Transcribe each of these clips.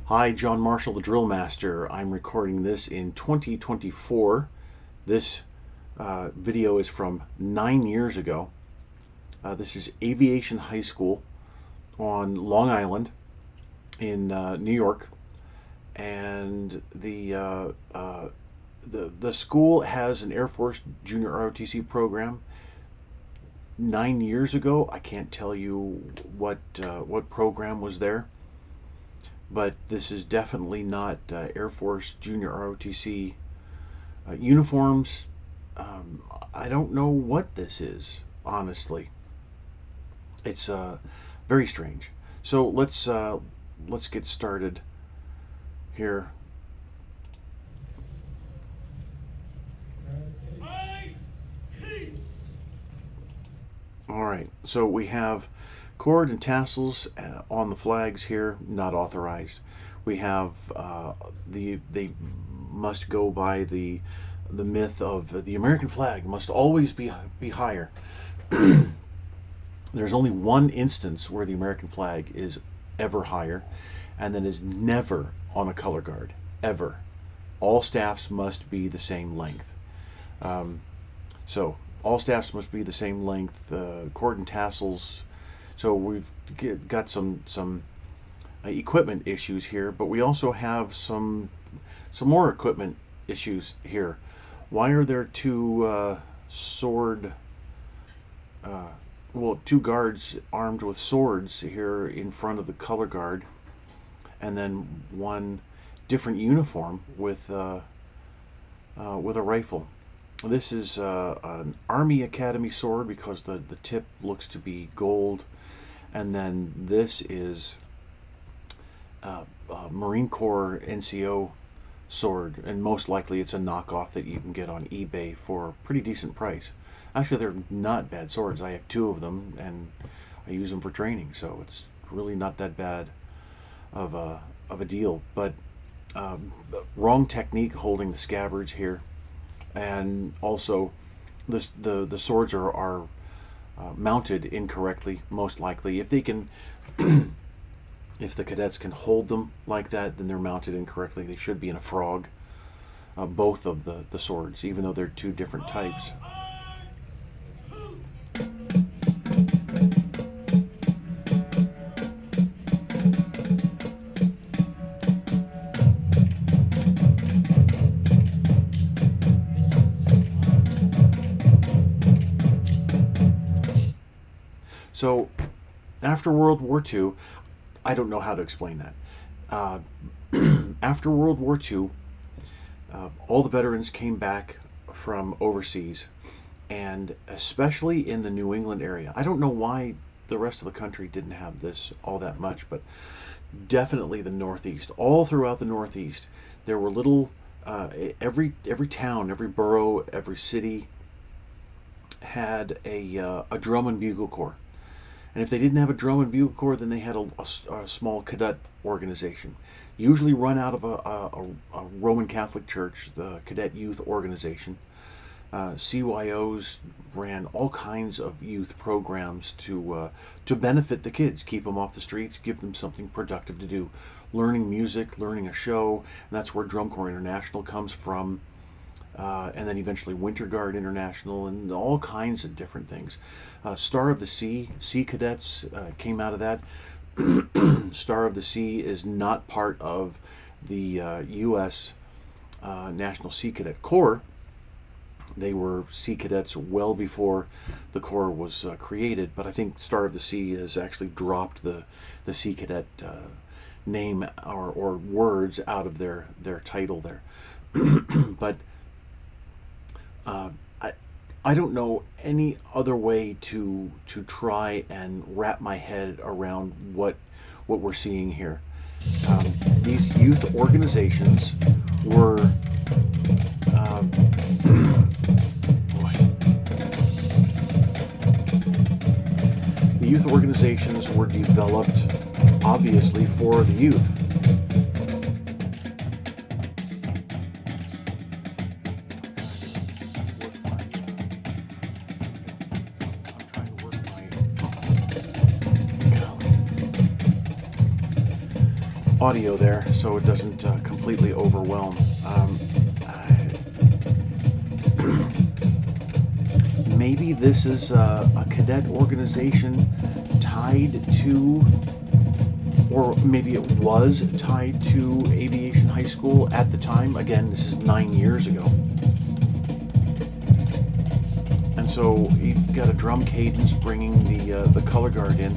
Hi, John Marshall, the DrillMaster. I'm recording this in 2024. This video is from 9 years ago. This is Aviation High School on Long Island in New York, and the school has an Air Force Junior ROTC program. 9 years ago, I can't tell you what program was there, but this is definitely not Air Force Junior ROTC uniforms. I don't know what this is, honestly. It's very strange. So let's get started here. All right, so we have cord and tassels on the flags here, not authorized. We have they must go by the myth of the American flag must always be higher. There's only one instance where the American flag is ever higher, and that is never on a color guard, ever. All staffs must be the same length. So all staffs must be the same length, cord and tassels. So we've got some equipment issues here, but we also have some more equipment issues here. Why are there two two guards armed with swords here in front of the color guard, and then one different uniform with a rifle? This is an Army Academy sword because the tip looks to be gold, and then this is a Marine Corps NCO sword, and most likely it's a knockoff that you can get on eBay for a pretty decent price. Actually, they're not bad swords. I have two of them, and I use them for training, so it's really not that bad of a deal. But wrong technique holding the scabbards here, and also the swords are mounted incorrectly. Most likely, if they can, if the cadets can hold them like that, then they're mounted incorrectly. They should be in a frog, both of the swords, even though they're two different types. So after World War II, I don't know how to explain that. After World War II, all the veterans came back from overseas, and especially in the New England area. I don't know why the rest of the country didn't have this all that much, but definitely the Northeast. All throughout the Northeast, there were little, every town, every borough, every city had a drum and bugle corps. And if they didn't have a drum and bugle corps, then they had a small cadet organization, usually run out of a Roman Catholic church, the Cadet Youth Organization. CYOs ran all kinds of youth programs to benefit the kids, keep them off the streets, give them something productive to do, learning music, learning a show. And that's where Drum Corps International comes from. And then eventually Winter Guard International, and all kinds of different things. Star of the Sea Cadets came out of that. Star of the Sea is not part of the U.S. National Sea Cadet Corps. They were Sea Cadets well before the Corps was created, but I think Star of the Sea has actually dropped the Sea Cadet name or words out of their title there. But I don't know any other way to try and wrap my head around what we're seeing here. These youth organizations were the youth organizations were developed obviously for the youth. audio there so it doesn't completely overwhelm. Maybe this is a cadet organization tied to, or maybe it was tied to Aviation High School at the time. Again, this is 9 years ago. And so you've got a drum cadence bringing the color guard in.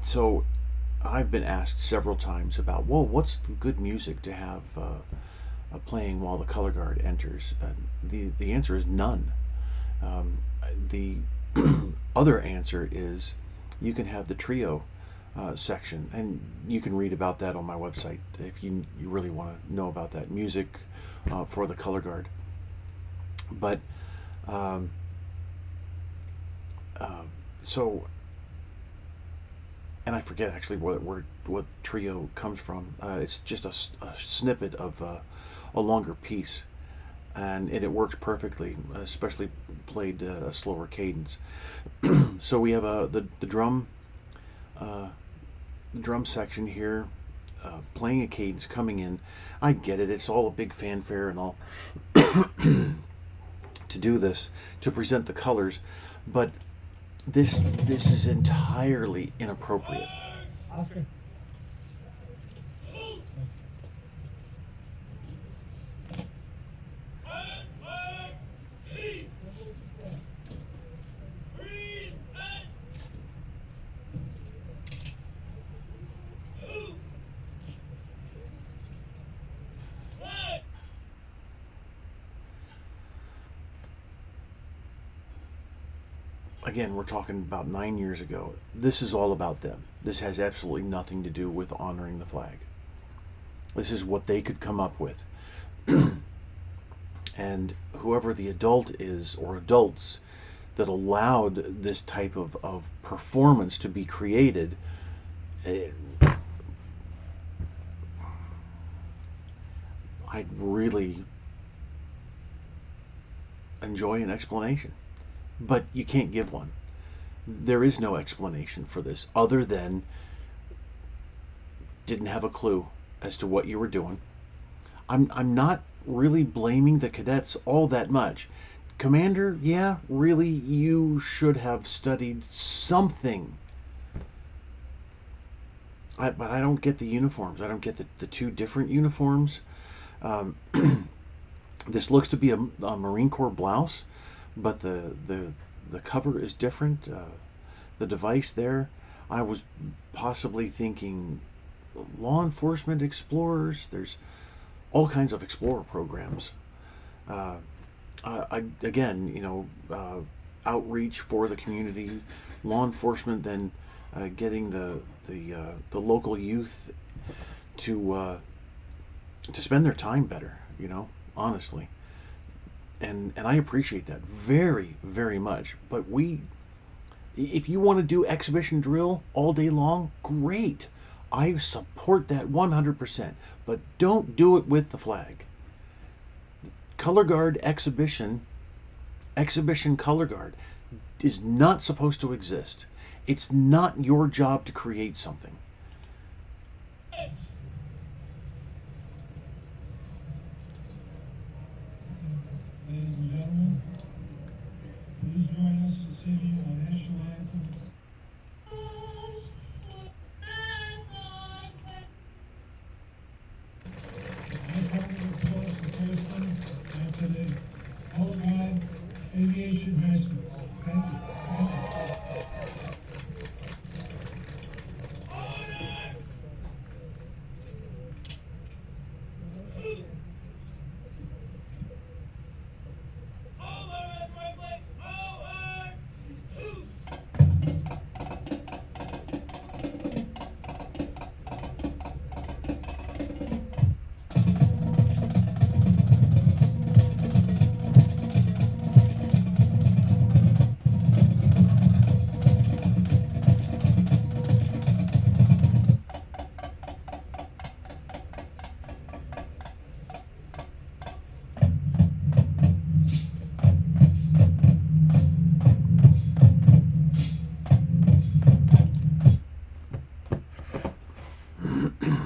So I've been asked several times about, well, what's good music to have playing while the color guard enters? The answer is none. The other answer is you can have the trio section, and you can read about that on my website if you really want to know about that music for the color guard. But so, and I forget actually what trio comes from. It's just a snippet of a longer piece, and it works perfectly, especially played at a slower cadence. So we have the drum section here, playing a cadence coming in. I get it; it's all a big fanfare and all to do this, to present the colors, but this is entirely inappropriate. Oscar. Again, we're talking about 9 years ago. This is all about them. This has absolutely nothing to do with honoring the flag. This is what they could come up with. And whoever the adult is, or adults, that allowed this type of performance to be created, I'd really enjoy an explanation. But you can't give one. There is no explanation for this other than didn't have a clue as to what you were doing. I'm not really blaming the cadets all that much. Commander, yeah, really, you should have studied something. But I don't get the uniforms. I don't get the two different uniforms. This looks to be a Marine Corps blouse, but the cover is different. The device there, I was possibly thinking law enforcement, explorers. There's all kinds of explorer programs. Again, outreach for the community, law enforcement, then getting the local youth to spend their time better. Honestly. And I appreciate that very, very much. But if you want to do exhibition drill all day long, great. I support that 100%. But don't do it with the flag. Color guard exhibition color guard is not supposed to exist. It's not your job to create something. Ladies and gentlemen, please join us in singing our national anthem. I formally propose the posting after the Color Guard Aviation High School. Thank you.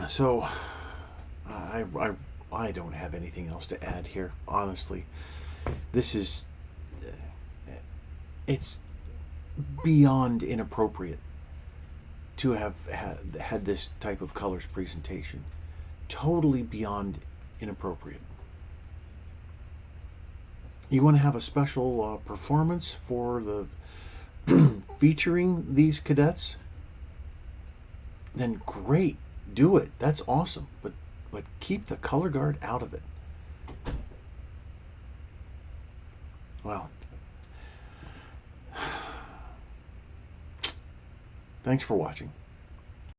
So I don't have anything else to add here. Honestly, this is it's beyond inappropriate to have had this type of colors presentation. Totally beyond inappropriate. You want to have a special performance for the featuring these cadets? Then great, do it. That's awesome. But keep the color guard out of it. Well, thanks for watching.